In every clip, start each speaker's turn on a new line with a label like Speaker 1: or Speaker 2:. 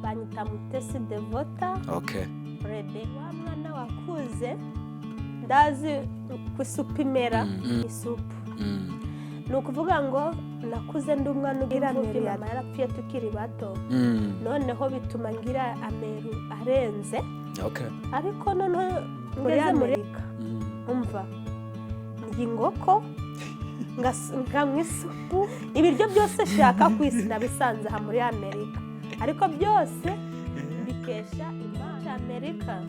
Speaker 1: banyita Mutesi Devota.
Speaker 2: Okay.
Speaker 1: Rebe wa mwana wakuze ndazi kusupimera isupu. Ni ukuvuga ngo nakuze ndi umwana ugira ameru mama yarapfuye tukiri bato. Noneho bituma ngira ameru arenze.
Speaker 2: Okay.
Speaker 1: Ariko noneho muri Amerika umva ngingoko nkanywa isupu ibiryo byose shaka ku isi nabisanze aha muri Amerika, ariko byose bikesha Imana. Amerika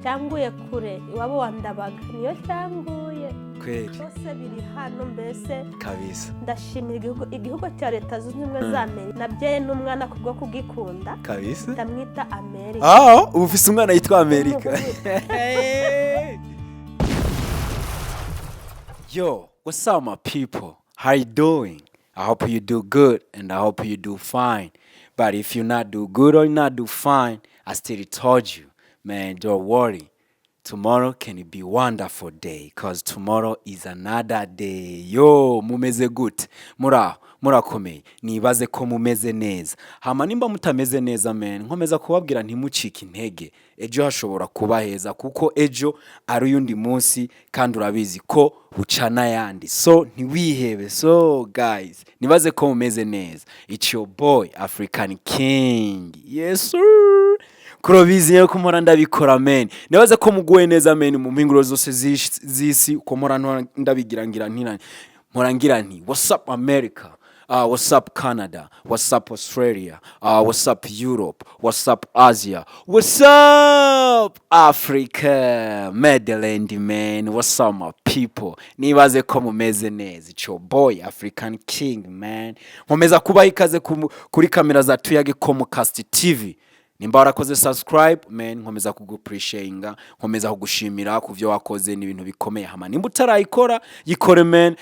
Speaker 1: cyanguye kure iwabo wandabaga niyo cyanguye
Speaker 2: kweli
Speaker 1: byose biri hano mbese
Speaker 2: kabisa.
Speaker 1: Ndashimira igihugu cya Leta Zunze Ubumwe za Amerika. Nabyaye n'umwana kubwo kugikunda
Speaker 2: kabisa,
Speaker 1: ndamwita Amerika.
Speaker 2: ubu ufise umwana yitwa Amerika. Yo, what's up my people? How you doing? I hope you do good and I hope you do fine. But if you not do good or not do fine, I still told you, man, don't worry. Tomorrow can be wonderful day because tomorrow is another day. Yo, mumeze gute? Murakomeye. Nibaze ko mumeze neza. Hama nimba mutameze neza man, nkomeza kubabwira ntimucike intege. Ejo hashobora kuba heza kuko ejo ari uyundi munsi kandi urabizi ko bucana yandi. So ntiwihebe. So guys, nibaze ko mumeze neza. It's your boy African King. Yes sir. Kurobizi yo kumora ndabikora men. Nibaze ko muguwe neza men mu mpinguro zose zisi komora ndabigira ngira ntiranye. Morangira nti what's up America? What's up Canada? What's up Australia? What's up Europe? What's up Asia? What's up Africa? Medland man. What's up my people? Nibaze ko mumeze neza. It's your boy African King man. Nkomeza kubaha ikaze kuri kamera za Tuyage Comcast TV. Nimba warakoze subscribe man, nkomeza kuguappreciatinga, nkomeza kugushimira kuvyo wakoze ni ibintu bikomeye. Hama nimba utarayikora yikore man,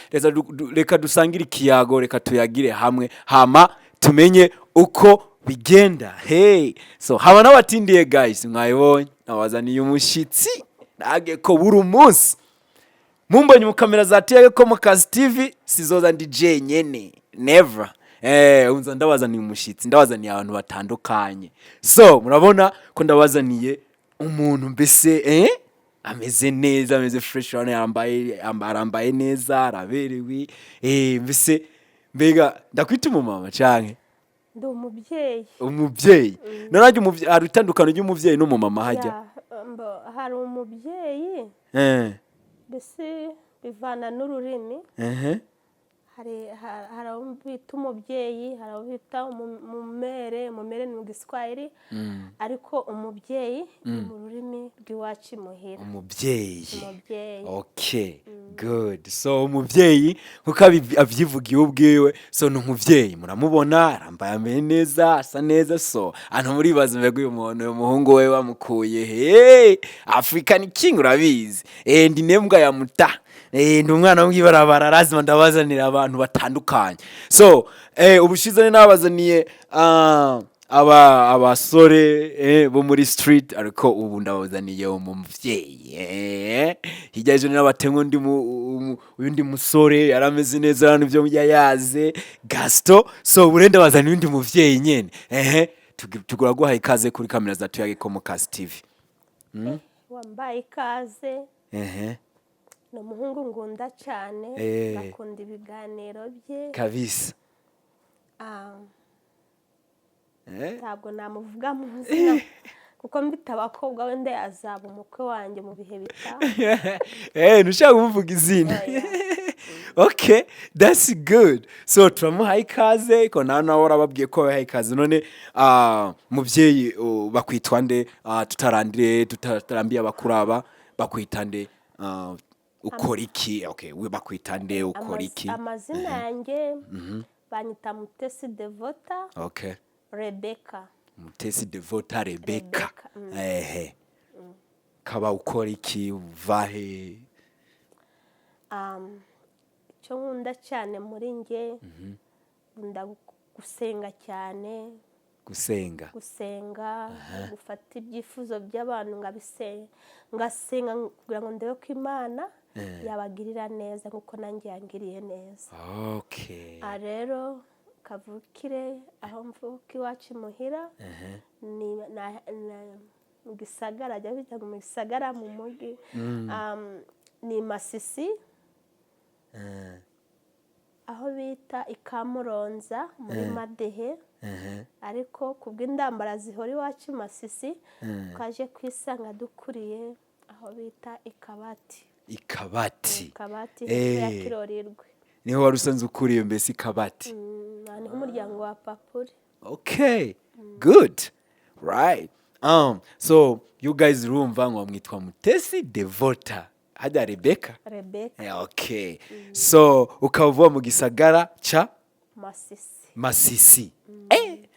Speaker 2: reka dusangire ikiyago, reka tuyagire hamwe, hama tumenye uko bigenda. Hey, so haba n'abatindiye guys, mwayibonye nabazaniye umushitsi nage ko buri munsi mumbonye mu kamera za Tuyage Comcast TV sizoza DJ nyene, never. Unza ndabazaniye umushitsi, ndabazaniye abantu batandukanye. So murabona ko ndabazaniye umuntu mbese ameze neza, ameze fresh, yambaye neza, araberewe. Mbese mbega ndakwita umumama canke
Speaker 1: Ndi umubyeyi.
Speaker 2: Umubyeyi. Naraje umubyeyi ari utandukano ry'umubyeyi no mumama hajya.
Speaker 1: Hari umubyeyi. Mbese bivana n'ururimi. Hari abita umubyeyi, hari abita umumere ni mu Giswahili, ariko umubyeyi ni mu rurimi rw'iwacu muhira.
Speaker 2: Umubyeyi. Okay, good. So umubyeyi kuko avyivugiye ubwiwe, so n'umubyeyi muramubona arambaye neza, asa neza. So antu muribaza mbega uyu muntu uyu muhungu we wamukuye he? African King urabizi. Ndi nembwa ya muta. Ndi umwana w'ibarabara lazima ndabazanira abantu batandukanye. So ubushize nabazaniye abasore bo muri street, ariko ubu ndabazaniye umuvyeyi. Hirya ejo n'abatengo undi musore yarameze neza abantu byo yayaze Gasto. So burenda bazaniye undi muvyeyi nyene. Tugura guha ikaze kuri kamera za Tuyage Comcast TV.
Speaker 1: Wambaye ikaze. Ni umuhungu ngunda cyane, bakunda ibiganiro bye
Speaker 2: kabisa.
Speaker 1: Ntabwo namuvuga mu nzira kuko mbita abakobwa wende azaba umukwe wanjye mu bihe bitaha.
Speaker 2: Nushaka kuvuga izina. Okay, that's good. So turamuha ikaze ko nawe warababwiye ko baha ikaze. None muvyeyi bakwitwa nde? Tutarambiye abakuraba bakwita nde? Ukora iki? Okay, we bakwita nde ukora iki?
Speaker 1: Amazina yanjye banyita Mutesi Devota.
Speaker 2: Okay.
Speaker 1: Rebecca.
Speaker 2: Mutesi Devota Rebecca. Kaba ukora iki? Uvahe?
Speaker 1: Icyo nkunda cyane muri nge, nkunda gusenga cyane.
Speaker 2: Gusenga,
Speaker 1: gufata ibyifuzo by'abantu ngasenga kugira ngo ndebe ko Imana yabagirira neza nkuko nanjye yangiriye neza.
Speaker 2: Okay.
Speaker 1: Rero kavukire aho mvuka iwacu imuhira ni mu gisagara ajya bita mu gisagara mu mujyi ni Masisi aho bita Ikamuronza muri Madehe ariko kubw'indambara zihora iwacu Masisi twaje kwisanga dukuriye aho bita Ikabati ya Kirorirwe
Speaker 2: niho wari usanzwe ukuriye mbese Ikabati
Speaker 1: niho umuryango wa Papuri.
Speaker 2: Okay, good, right. So you guys urumva ngo mwitwa Mutesi Devota hada Rebecca. Yeah, okay. So ukava mu gisagara cha Masisi.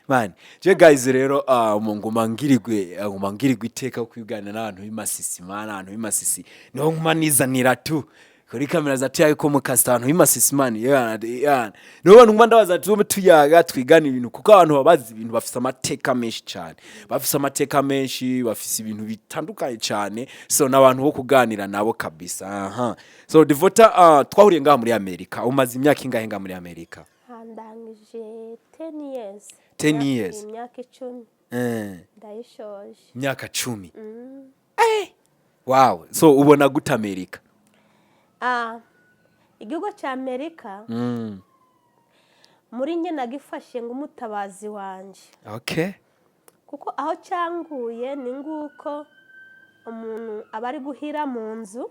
Speaker 2: Man, je guys rero ngumangirigwe iteka kwigana n'abantu b'Imasisi, man, abantu b'Imasisi niho nkumanizanira tu kuri kamera zatiye ko mukasta abantu b'Imasisi, man. Yeah. No bantu ngumanda bazatume tuyaga twigana ibintu kuko abantu babazi ibintu bafise amateka menshi cyane. Bafise amateka menshi, bafise ibintu bitandukanye cyane. So n'abantu bo kuganira nabo kabisa. So Devota twahuriye ngaha muri Amerika. Umaze imyaka ingahe ngaha muri Amerika?
Speaker 1: Ndangije 10 years.
Speaker 2: 10 years.
Speaker 1: Imyaka 10. Ndayishoje.
Speaker 2: Imyaka 10. Wow. So ubona gute Amerika?
Speaker 1: Igihugu cya Amerika muri njye nagifashe ng'umutabazi wanje.
Speaker 2: Okay.
Speaker 1: Kuko aho cyanguye ni nguko umuntu abari guhira mu nzu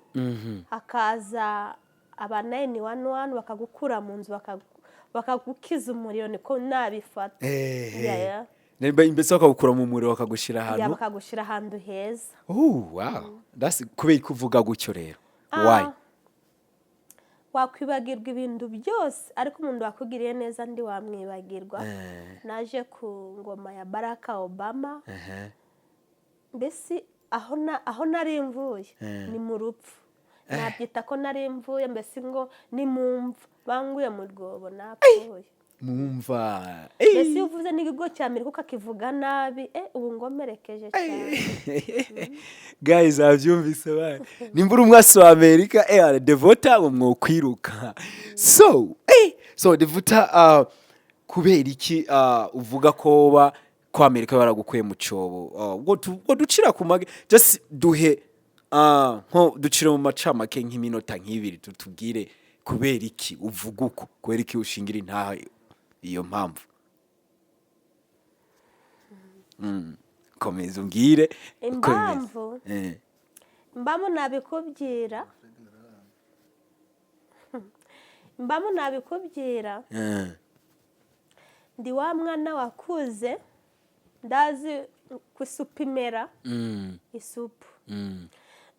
Speaker 1: hakaza aba 911 bakagukura mu nzu bakagukiza umuriro niko nabifata. Yeah.
Speaker 2: Mbese bakagukura mu muriro bakagushira ahantu.
Speaker 1: Yeah, bakagushira ahantu heza.
Speaker 2: Wow. That's kubera kuvuga gutyo rero. Why?
Speaker 1: Wakwibagirwa ibintu byose ariko umuntu wakugiriye neza ndi wamwibagirwa. Naje ku ngoma ya Barack Obama. Mbese aho nari mvuye ni mu rupfu. Nabyita ko nari mvuye mbese ngo ni mumva banguye mu rwobo napfuye.
Speaker 2: Mumva.
Speaker 1: Mbese uvuze n'igihugu cya Amerika ukakivuga nabi ubu ngomerekeje cyane.
Speaker 2: Guys, abyumvise bana. Nimbura umwasi wa Amerika Devota umwokwiruka. So Devota kubera iki uvuga ko ko Amerika baragukuye mu cyobo? Ubwo ducira ku mage just duhe nko ducire mu macamake nk'iminota nk'ibiri tutubwire kubera iki uvuga uko kubera iki ushingira intaha iyo mpamvu. Komeza umbwire
Speaker 1: impamvu. Mbamo nabikubwira. Ndi wa mwana wakuze ndazi kusupimera isupu.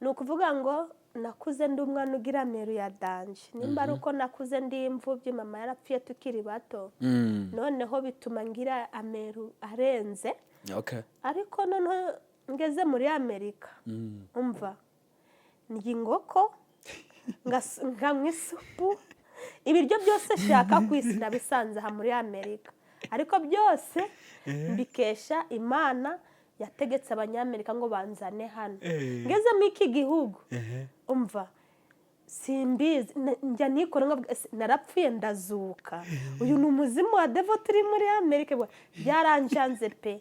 Speaker 1: Ni ukuvuga ngo nakuze ndi umwana ugira meru ya danje. Nimba ari uko nakuze ndi imfubyi mama yarapfuye tukiri bato. Noneho bituma ngira ameru arenze.
Speaker 2: Okay.
Speaker 1: Ariko noneho ngeze muri Amerika. Umva. Ndya ingoko nkanywa isupu. Ibiryo byose shaka ku isi ndabisanze aha muri Amerika. Ariko byose mbikesha Imana yategetse abanyamerika ngo banzane hano. Ngeze mu iki gihugu. Umva. Simbizi njya nikora ngo narapfuye ndazuka. Uyu ni umuzimu wa Devota uri muri Amerika. Byaranjanze pe.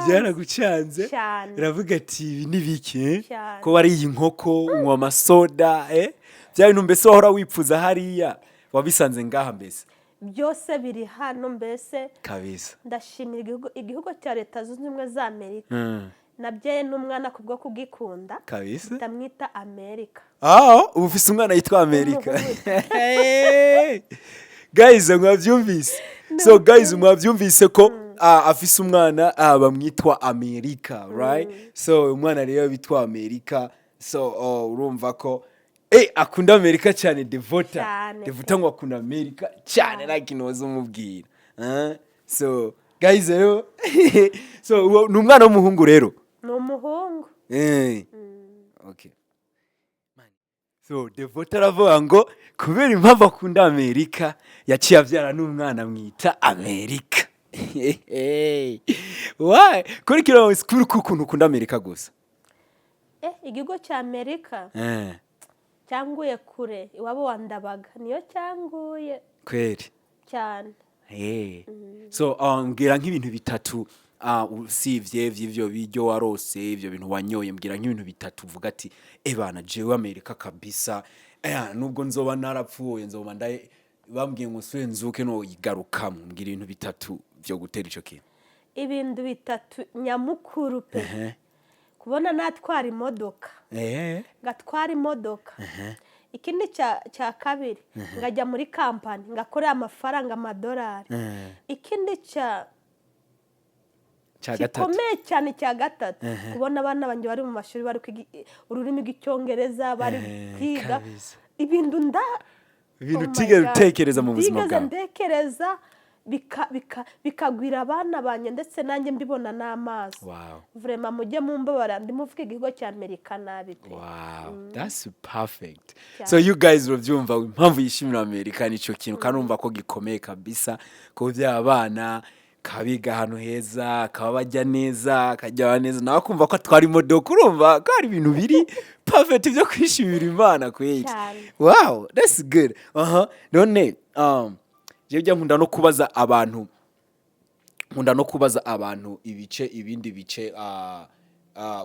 Speaker 2: Byaragucanze. Iravuga ati ibi ni biki? Ko wariye inkoko unywa amasoda bya bintu mbese wahora wipfuza hariya wabisanze ngaha mbese.
Speaker 1: Byose biri hano mbese
Speaker 2: kabisa.
Speaker 1: Ndashimira igihugu cya Leta Zunze Ubumwe za Amerika. Nabyaye n'umwana kubwo kugikunda
Speaker 2: kabisa.
Speaker 1: Ndamwita Amerika.
Speaker 2: Ubu ufise umwana yitwa Amerika. Guys, mwabyumvise. So guys, mwabyumvise ko afise umwana bamwitwa Amerika, right? So umwana rero bitwa Amerika. So urumva ko akunda Amerika cyane Devota. Devota ngo akunda Amerika cyane nakinoza umubwira. So guys rero so ni umwana w'umuhungu rero.
Speaker 1: Ni umuhungu.
Speaker 2: Okay. So Devota aravuga ngo kubera impamvu akunda Amerika yaciye abyara n'umwana mwita Amerika. Why? Kuri kiro sikuru kukuntu ukunda Amerika gusa.
Speaker 1: Igihugu cya Amerika. Cyanguye kure iwabo wandabaga niyo cyanguye.
Speaker 2: Kweri.
Speaker 1: cyane.
Speaker 2: So mbwira nk'ibintu bitatu usibye vy'ivyo biryo warose ivyo bintu wanyoye, mbwira nk'ibintu bitatu uvuga ati bana jewe Amerika kabisa nubwo nzoba narapfuye nzoba ndaye bambwiye ngo sure nzuke no yigarukamo. Mbwira ibintu bitatu vyo gutera ico kintu.
Speaker 1: Ibintu bitatu nyamukuru pe. Kubona natwara imodoka. Gatwara imodoka. Ikindi cya kabiri ngajya muri kampani ngakorera amafaranga amadolari. Ikindi gikomeye cyane cya gatatu kubona abana banjye bari mu mashuri bari kwiga ururimi rw'icyongereza, bari kwiga ibintu
Speaker 2: utigeze utekereza mu buzima bwawe.
Speaker 1: Ndekereza bikagwira abana banje ndetse nanjye mbibona n'amaso. Vraiment mujye mumbabara ndimuvuga igihugu cya Amerika nabi pe.
Speaker 2: That's perfect. So you guys uravyumva impamvu yishimira Amerika nico kintu kanumva ko gikomeye kabisa ko by'abana kabiga ahantu heza kaba bajya neza kajya neza nawe kumva ko atwara imodoka urumva ko ari ibintu biri perfect byo kwishimira Imana kweli. Wow, that's good. None je nkunda no kubaza abantu ibindi bice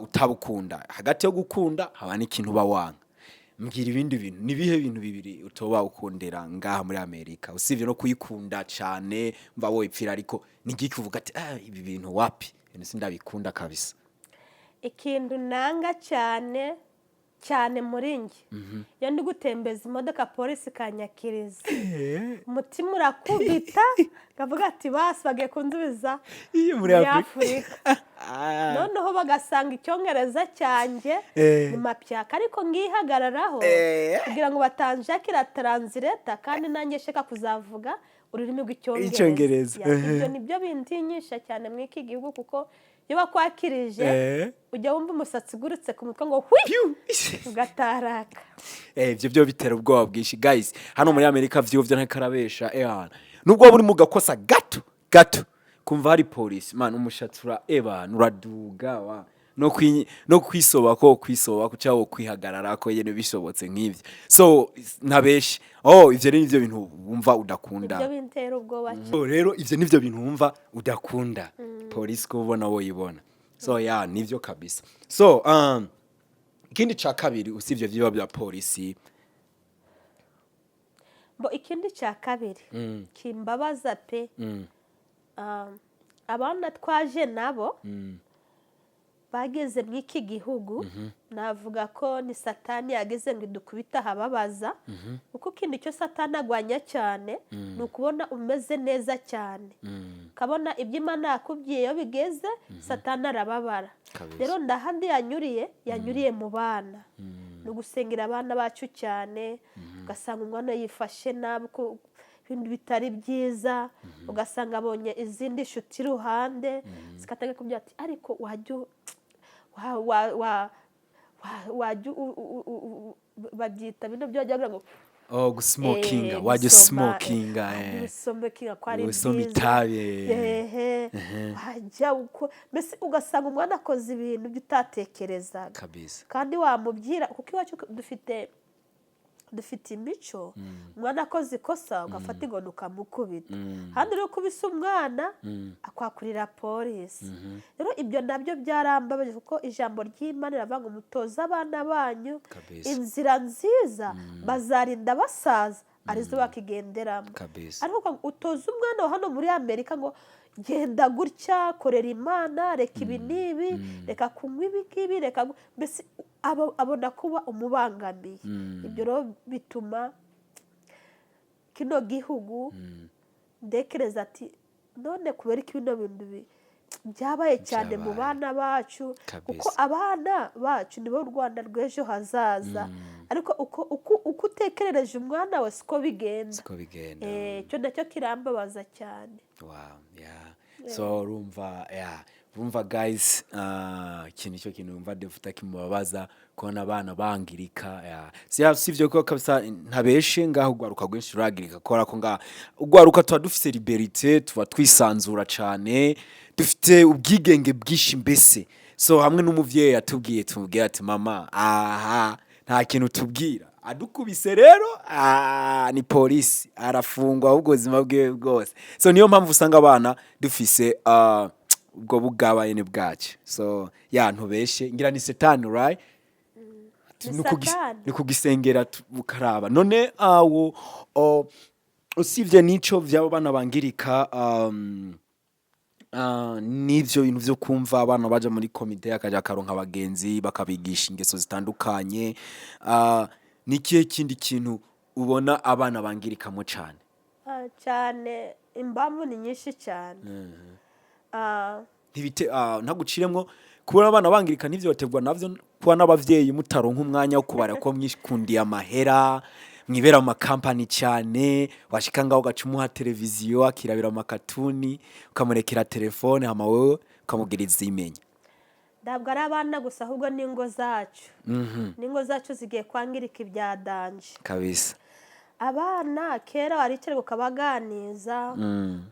Speaker 2: utabukunda. Hagati yo gukunda haba n'ikintu bawanga. Mbwira ibindi bintu nibihe bintu bibiri utoba ukundera ngaha muri Amerika usivye no kuyikunda cyane mva wowe ipfira ariko nigiki uvuga ati ibi bintu wapi ibintu sindabikunda kabisa.
Speaker 1: Ikintu nanga cyane muri nge yo ndi gutembeza imodoka polisi kanyakiriza umutima urakubita kavuga ati basi bagiye kundubiza muri Afurika. Noneho bagasanga icyongereza cyanjye ni mapyaka ariko ngihagararaho kugira ngo batanjakira translator kandi nanjye shaka kuzavuga ururimi rw'icyongereza. Ibyo nibyo bintinyisha cyane muri iki gihugu kuko iyo bakwakirije ujya wumva umusatsi ugurutse ku mutwe ngo ugataraka.
Speaker 2: Ibyo byo bitera ubwoba bwinshi guys. Hano muri Amerika vyovyo ntakarabesha nubwo buri mugakosha gato kumva hari police man umushatura uraduga no kwisoba cyawo kwihagarara ko yene bishobotse nk'ivyo. So ntabeshe ivyo nivyo bintu wumva udakunda.
Speaker 1: Ibyo bintera ubwoba.
Speaker 2: Rero ivyo nivyo bintu wumva udakunda. Police ko ubona woyibona. So nivyo kabisa. So ikindi cya kabiri usivye vyo bya police
Speaker 1: ikindi cya kabiri kimbabaza pe. Abana twaje nabo bageze mu iki gihugu navuga ko ni Satani yageze ngo dukubita hababaza kuko kindi cyo Satani agwanya cyane ni ukubona umeze neza cyane kabona ibyo Imana yakubwiye yo bigeze Satani arababara. Rero ndahandi yanyuriye mu bana no gusengera abana bacu cyane ugasanga umwana yifashe nabi ibintu bitari byiza ugasanga abonye izindi nshuti iruhande zikataga kubyo ati ariko wajya babyita bino byo wagira ngo
Speaker 2: gusmokinga wajya smokinga
Speaker 1: kwari
Speaker 2: itabi
Speaker 1: wajya uko mbese ugasanga umwana akoze ibintu by'utatekereza
Speaker 2: kabisa
Speaker 1: kandi wamubwira kuko iwacu dufite imico umwana akoze ikosa ugafata ingona ukamukubita handi rero kubisa umwana akwakurira polisi. Rero ibyo nabyo byarambabaje kuko ijambo ry'Imana riravuga ngo mutoze abana banyu inzira nziza bazarinda basaza arizo bakigenderamo. Ariko utoza umwana wa hano muri Amerika ngo genda gutya korera Imana reka ibi nibi reka kunywa ibi ngibi reka mbese abona kuba umubangamiye. Ibyo rero bituma kino gihugu ndekereza ati none kubera ko bino bintu byabaye cyane mu bana bacu kuko abana bacu nibo Rwanda rw'ejo hazaza ariko uko utekerereje umwana we siko bigenda. Cyo nacyo kirambabaza cyane.
Speaker 2: So rumva guys ikintu cyo kintu umva defuta kimubabaza kona abana bangirika sivyo ko kabisa ntabeshe ngaho gwaruka gwenshi uragirika kora ko nga ugwaruka twa dufite liberté tuba twisanzura cyane dufite ubwigenge bwishi mbese. So hamwe n'umuvyeyi atubwiye tumubwira ati mama nta kintu tubwira adukubise rero ni polisi arafungwa ahubwo ubuzima bwe bwose. So niyo mpamvu usanga abana dufise ubwo bugabane bwacu. So ntubeshe ngira ni satani, right? Ni kugisengera bukaraba. None usivye nico vyabo bana bangirika n'ivyo bintu vyo kumva abana baja muri komite akaja karonka abagenzi bakabigisha ingeso zitandukanye, nikihe kindi kintu ubona abana bangirikamo cyane?
Speaker 1: Cyane impamvu ni nyinshi cyane.
Speaker 2: Ntaguciremwo kubona abana bangirika n'ivyo bategwa navyo, kuba n'abavyeyi mutaronka umwanya wo kubara ko mwiskundiye amahera, mwibera mu makampani cyane, washika ngaho gacumuha televiziyo akirabira amakatuni ukamurekera telefone hama wewe ukamugiriza imenya.
Speaker 1: Ntabwo ari abana gusa ahubwo n'ingo zacu. N'ingo zacu zigiye kwangirika ibya danje
Speaker 2: kabisa.
Speaker 1: Abana kera waricara ukabaganiza,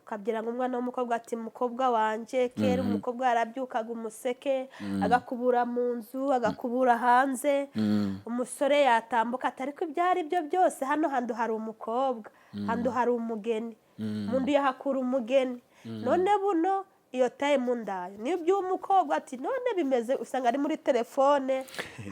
Speaker 1: ukabyira ngo umwana w'umukobwa ati mukobwa wanje, kera umukobwa yarabyukaga umuseke agakubura mu nzu agakubura hanze, umusore yatambuka atari ko ibyari byo byose, hano handu hari umukobwa, handu hari umugeni, mundu yahakura umugeni. None buno iyo time ndayo niyo by'umukobwa ati none bimeze, usanga ari muri telefone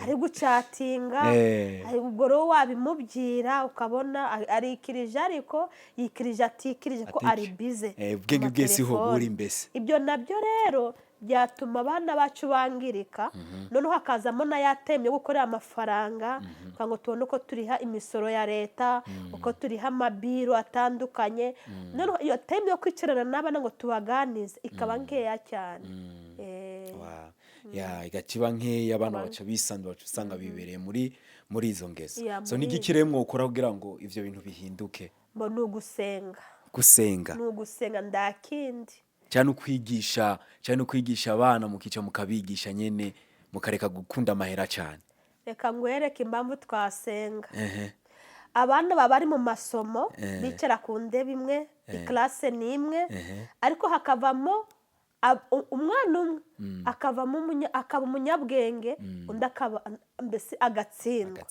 Speaker 1: ari gucatinga, ari ubwo wabimubwira ukabona arikirije, ariko yikirije atikirije ko ari bize
Speaker 2: ubwenge bwese ho buri mbese.
Speaker 1: Ibyo nabyo rero byatuma abana bacu bangirika. Noneho hakazamo na yatemye gukorera amafaranga, ngo tubone uko turiha imisoro ya leta, uko turiha amabiro atandukanye. Noneho iyo temye yo kwicarana n'abana ngo tubaganize ikaba nkeya cyane.
Speaker 2: Igakiba nkeya, abana baca bisanzwe baca usanga bibereye muri izo ngeso. So n'igikiremwo ukora kugira ngo ivyo bintu bihinduke?
Speaker 1: Ni ugusenga.
Speaker 2: Ni
Speaker 1: ugusenga ndakindi.
Speaker 2: Cyane ukwigisha abana mukica mukabigisha nyene mukareka gukunda amahera cyane.
Speaker 1: Reka ngwereke impamvu twasenga. Abana baba bari mu masomo bicara ku ndebe imwe, iklase ni imwe, ariko hakavamo umwana umwe akaba umunyabwenge, undi akaba mbese agatsindwa.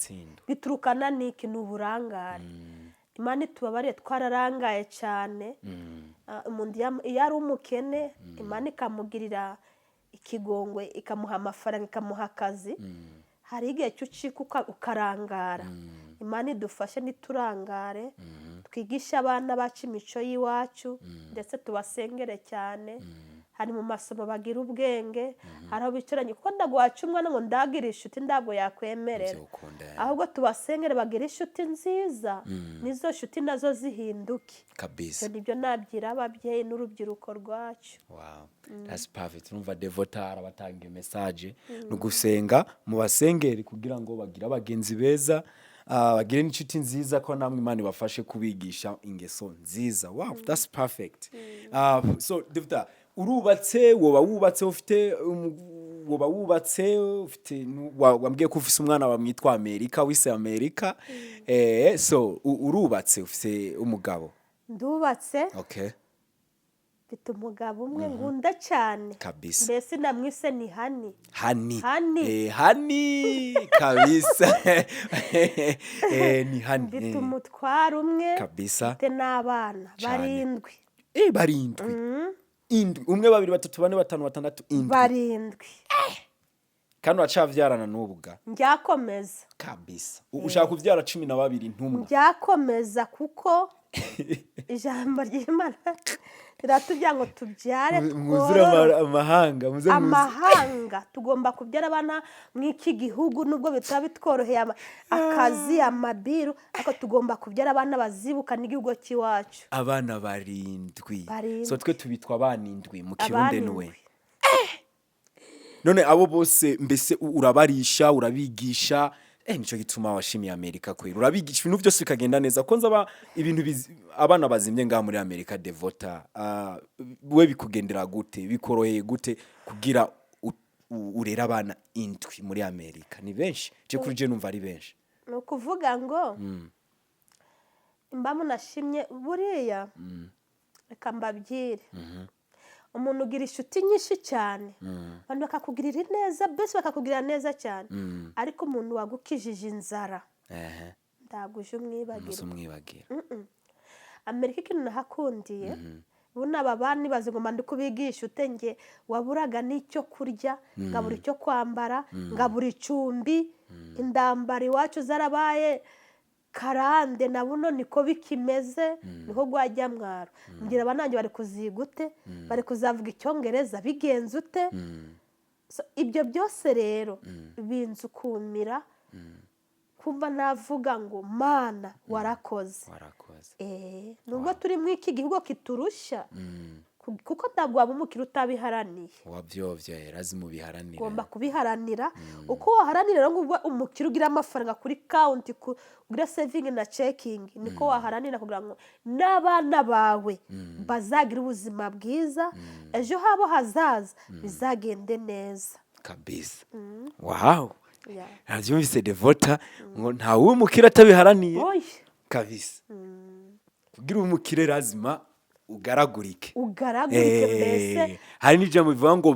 Speaker 1: Biturukana n'iki? N'uburangare. Imana itubabariye twararangaye cyane. Umuntu iyo ari umukene, Imana ikamugirira ikigongwe, ikamuha amafaranga, ikamuha akazi, hari igihe cy'ucika ukarangara. Imana idufashe ntiturangare, twigishe abana bacu imico y'iwacu, ndetse tubasengere cyane. Hari mu masomo bagira ubwenge, hari aho bicaranye, kuko ndaguhaca umwana ngo ndagire inshuti ntabwo yakwemerera, ahubwo tubasengere bagire inshuti nziza, nizo nshuti nazo zihinduke
Speaker 2: kabisa.
Speaker 1: Nibyo nabyira ababyeyi n'urubyiruko rwacu.
Speaker 2: Wow, that's perfect. Numva Devota arabatanga message no gusenga mu basengeri kugira ngo bagire abagenzi beza, bagire n'inshuti nziza, ko namwe Imana ibafashe kubigisha ingeso nziza. Wow, that's perfect. So Devota, urubatse, woba wubatse ufite wambwiye ko ufise umwana bamwitwa Amerika, wise Amerika. So urubatse, ufise umugabo?
Speaker 1: Ndubatse.
Speaker 2: Okay.
Speaker 1: Mfite umugabo umwe ngunda cyane
Speaker 2: kabisa.
Speaker 1: Mbese namwise ni Hani
Speaker 2: kabisa. Ni Hani.
Speaker 1: Mfite umutwaro umwe
Speaker 2: kabisa.
Speaker 1: Mfite n'abana barindwi.
Speaker 2: Barindwi. Umwe, babiri, batatu, bane, batanu, batandatu,
Speaker 1: barindwi.
Speaker 2: Kandi wacavyarana n'ubuga?
Speaker 1: Njyakomeza
Speaker 2: kabisa. Ushaka kuvyara 12 ntumwa?
Speaker 1: Njyakomeza kuko ijambo ry'Imana riratubwira ngo tubyare
Speaker 2: muzira
Speaker 1: amahanga. Tugomba kubyara abana mw'iki gihugu, nubwo bitaba bitworoheye akazi, amabiru, ariko tugomba kubyara abana bazibuka n'igihugu cy'iwacu.
Speaker 2: Abana barindwi. So twe tubitwa abanindwi mu Kirundi niwe. None abo bose mbese urabarisha, urabigisha, nico gituma washimiye Amerika kwera. Urabigisha ibintu byose bikagenda neza. Konza ibintu abana bazimye ngaha muri Amerika. Devota, we bikugendera gute, bikoroheye gute kugira urera abana indwi muri Amerika? Ni benshi je kuri je numva ari benshi.
Speaker 1: No kuvuga ngo imbamu nashimye buriya, reka mbabyire. Umuntu ugira inshuti nyinshi cyane, abantu bakakugirira neza, bese bakakugirira neza cyane, ariko umuntu wagukijije inzara ndaguje umwibagira
Speaker 2: umwibagira.
Speaker 1: Amerika ikintu nahakundiye buna aba bana bazi ngo mandi kubigisha utenge waburaga n'icyo kurya ngabura icyo kwambara ngabura icumbi indambara iwacu zarabaye karande na buno niko bikimeze niho gwajya mwaro ngira abanange bari kuzigute bari kuzavuga icyongereza bigenze ute ibyo byose rero binzu kumira kumva navuga ngo mana warakoze nubwo turi mu iki gihugu kiturusha kuko ntabwo waba umukire utabiharaniye
Speaker 2: wabyovye yarazi mu biharanira
Speaker 1: ugomba kubiharanira uko waharanira ngo umukire ugira amafaranga kuri count ugira saving na checking niko waharanira kugira ngo n'abana bawe bazagira ubuzima bwiza ejo habo hazaza bizagende neza
Speaker 2: kabisa. Wow, navyumvise Devota ngo nta w'umukire atabiharaniye kabisa. Kugira umukire lazima ugaragurike
Speaker 1: mbese
Speaker 2: hari n'ijambo bivuga ngo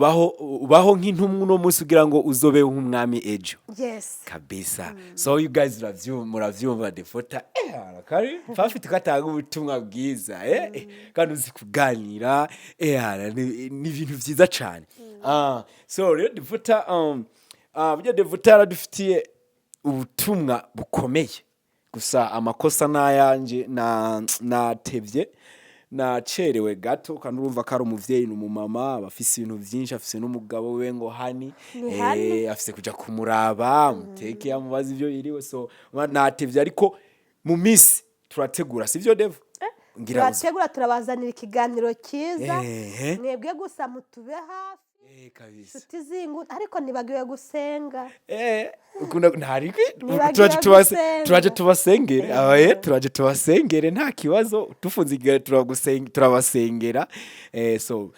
Speaker 2: baho nk'intumwa uno munsi kugira ngo uzobe nk'umwami ejo.
Speaker 1: Yes
Speaker 2: kabisa. So you guys muravyumva Devota kari fafite katanga ubutumwa bwiza kandi uzi kuganira ni ibintu vyiza cyane. So rero Devota burya Devota yaradufitiye ubutumwa bukomeye gusa amakosa n'ayanje natevye nacerewe gato kandi urumva ko ari umuvyeyi n'umumama bafise ibintu vyinshi afise n'umugabo we ngo hani afise kuja kumuraba muteke yamubaza ivyo yiriwe so natevye ariko mu misi turategura sivyo Devo
Speaker 1: turategura turabazanira ikiganiro cyiza mwebwe gusa mutube hafi
Speaker 2: kabisa
Speaker 1: zingu ariko nibagiwe gusenga
Speaker 2: turaje tubasengere turaje tubasengere nta kibazo tufunze igihe turabasengera so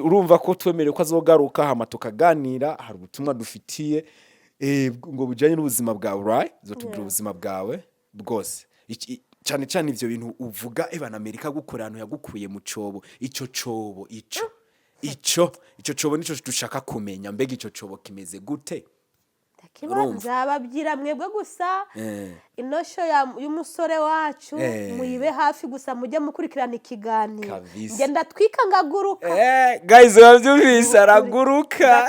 Speaker 2: urumva ko twemereye ko azogaruka hama tukaganira hari ubutumwa dufitiye ngo bujanye n'ubuzima bwawe right zotubwira ubuzima bwawe bwose cyane cyane ivyo bintu uvuga na Amerika gukora ahantu yagukuye mu cobo ico cobo nico dushaka kumenya mbega ico cobo kimeze gute
Speaker 1: kibanza babyira mwebwe gusa inosho y'umusore wacu muyibe hafi gusa mujye mukurikirana ikiganiro ngenda twika ngaguruka
Speaker 2: guys wabyumvise araguruka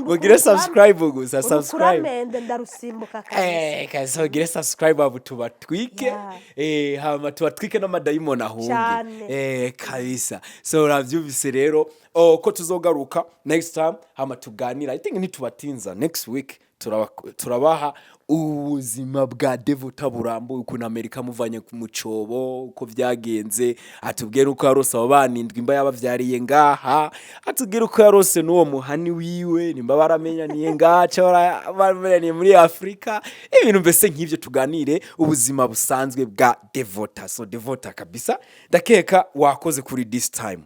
Speaker 2: mugire subscribe gusa
Speaker 1: subscribe ndarusimbuka
Speaker 2: kabisa mugire subscribe abo tubatwike hama tubatwike n'amadayimoni ahunge kabisa. So uravyumvise rero ko tuzogaruka next time hama tuganira I think nitubatinza next week turabaha ubuzima bwa Devota burambuye ukuntu Amerika muvanye mu cobo uko vyagenze atubwira uko yarose abanindwa imba yabavyariye ngaha atubwira uko yarose n'uwo muhani wiwe nimba baramenya niye ngaca baramenye muri Afrika ibintu mbese nk'ivyo tuganire ubuzima busanzwe bwa Devota. So Devota kabisa ndakeka wakoze kuri this time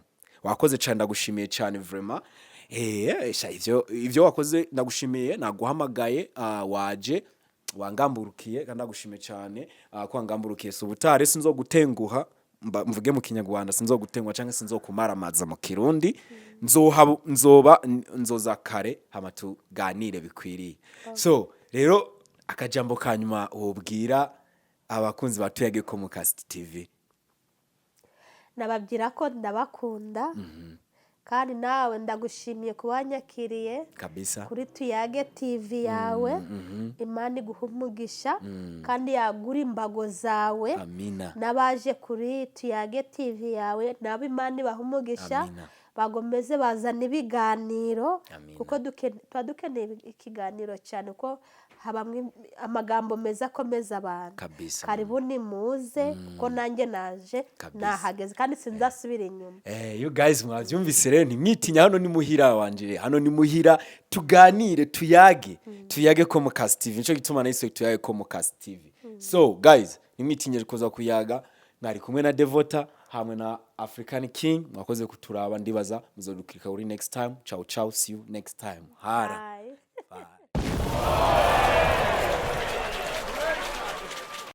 Speaker 2: wakoze cyane ndagushimiye cyane vraiment ivyo wakoze ndagushimiye naguhamagaye waje wangamburukiye kandi ndagushimiye cyane ko wangamburukiye so butare sinzogutenguha mvuge mu Kinyarwanda sinzogutenguha cyangwa sinzokumaramaza mu Kirundi nzoza kare hama tuganire bikwiriye. So rero akajambo kanyuma ubwira abakunzi batuyage Comcast TV
Speaker 1: nababwira ko ndabakunda kandi nawe ndagushimiye kubanyakiriye
Speaker 2: kabisa
Speaker 1: kuri Tuyage TV yawe Imana iguhumugisha kandi yagura imbago zawe
Speaker 2: amina
Speaker 1: nabaje kuri Tuyage TV yawe nabo Imana ibahumugisha bagomeze bazana ibiganiro kuko dukeneye ikiganiro cyane ko habamwe amagambo meza komeza abantu karibuni muze kuko nanjye naje nahageze kandi sinzasubira inyuma.
Speaker 2: You guys mwavyumvise rero ntimwitinya hano ni muhira wanje hano ni muhira tuganire tuyage Comcast TV nico gituma nahise tuyage Comcast TV. So guys ntimwitinye kuza kuyaga mwari kumwe na Devota hamwe na African King mwakoze kuturaba ndibaza muzodukirika uri next time. Ciao see you next time. Hara.
Speaker 1: Bye.